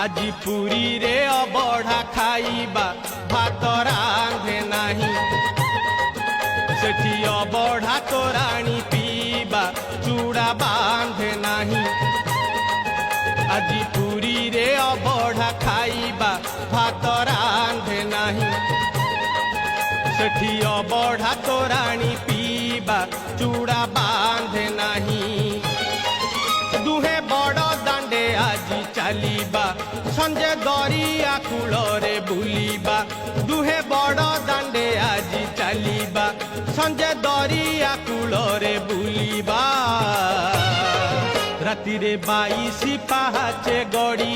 আজি পুরী রে অবঢ়া খাইবা ভাত রাঁধে নাহি সেটি অবঢ়া তোরাণী পিবা চূড়া বাঁধে নাহি আজি পুরী রে অবঢ়া খাইবা ভাত রাঁধে নাহি সেটি অবঢ়া তোরাণী পিবা চূড়া বাঁধে নাহি দুহে বড় দাণ্ডে আজি চালিবা সঞ্জে দরিয়া কূলরে বুলিবা দুহে বড় দাণ্ডে আজি চালিবা সঞ্জে দরিয়া কূলরে বুলিবা রাতিরে 22 পাহাচে গড়ি